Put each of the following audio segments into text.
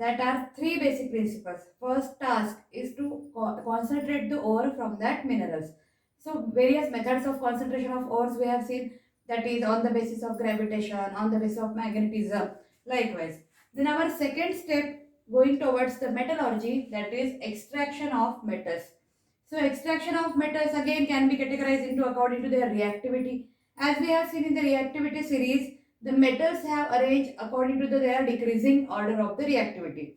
that are three basic principles. First task is to concentrate the ore from that minerals. So various methods of concentration of ores we have seen, that is on the basis of gravitation, on the basis of magnetism, likewise. Then our second step going towards the metallurgy, that is extraction of metals. So extraction of metals again can be categorized into according to their reactivity. As we have seen in the reactivity series, the metals have arranged according to their decreasing order of the reactivity.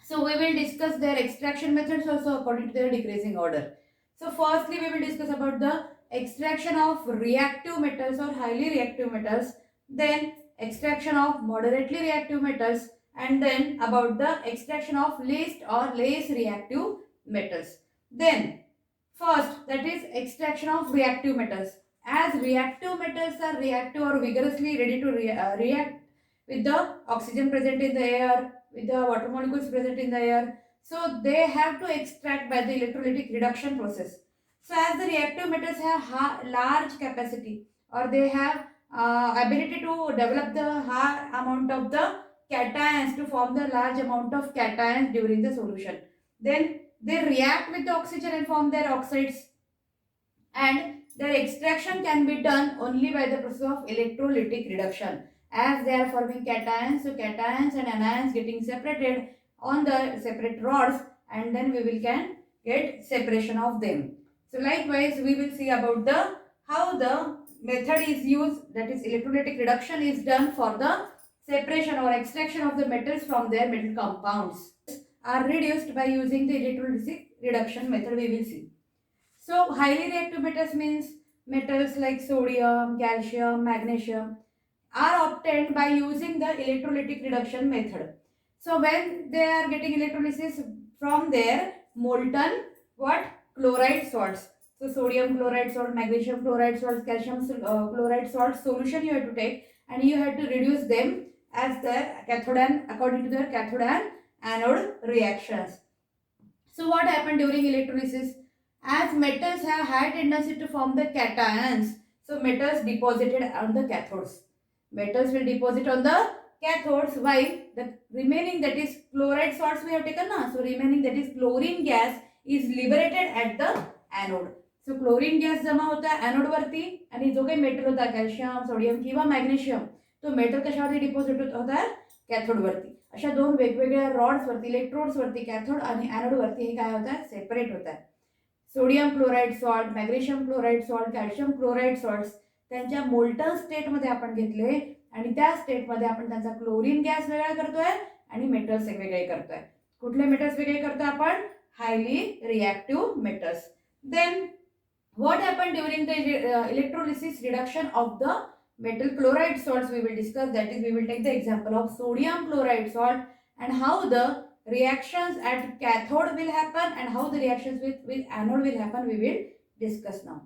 So we will discuss their extraction methods also according to their decreasing order. So firstly we will discuss about the extraction of reactive metals or highly reactive metals, then extraction of moderately reactive metals, and then about the extraction of least or less reactive metals. Then first, that is extraction of reactive metals. As reactive metals are reactive or vigorously ready to react with the oxygen present in the air, with the water molecules present in the air, so they have to extract by the electrolytic reduction process. So as the reactive metals have large capacity, or they have ability to develop the high amount of the cations to form the large amount of cations during the solution, then they react with the oxygen and form their oxides, and their extraction can be done only by the process of electrolytic reduction. As they are forming cations, so cations and anions getting separated on the separate rods, and then we will can get separation of them. So likewise we will see about the how the method is used, that is electrolytic reduction is done for the separation or extraction of the metals from their metal compounds are reduced by using the electrolytic reduction method, we will see. So highly reactive metals means metals like sodium, calcium, magnesium are obtained by using the electrolytic reduction method. So when they are getting electrolysis from their molten what chloride salts. So sodium chloride salt, magnesium chloride salt, calcium chloride salt solution you have to take, and you have to reduce them as the cathode and according to their cathode and anode reactions. So what happened during electrolysis? As metals have high tendency to form the cations, so metals deposited on the cathodes. Metals will deposit on the cathodes, while the remaining, that is chloride salts we have taken now. So remaining, that is chlorine gas, is liberated at the anode. So chlorine gas जमा होता है anode वरती, आणि जो काही metal होता calcium, sodium किंवा magnesium, तो मेटल कशावरती डिपॉझिट होता है कॅथोड वरती. अशा दोन वेगवेगळ्या रॉड्स वरती, इलेक्ट्रोड्स वरती कॅथोड आणि एनोड वरती हे काय होत आहे, सेपरेट होत आहे. Sodium chloride salt, magnesium chloride salt, calcium chloride salts त्यांच्या मोल्टन स्टेटमध्ये आपण घेतले, आणि त्या स्टेटमध्ये आपण त्यांचा क्लोरीन गॅस वेगळा करतोय आणि मेटल्स वेगळे करतोय. कुठले मेटल्स वेगळे करतोय आपण? Highly reactive metals. Then what happened during the electrolysis reduction of the metal chloride salts, we will discuss. That is, we will take the example of sodium chloride salt and how the reactions at cathode will happen and how the reactions with anode will happen, we will discuss now.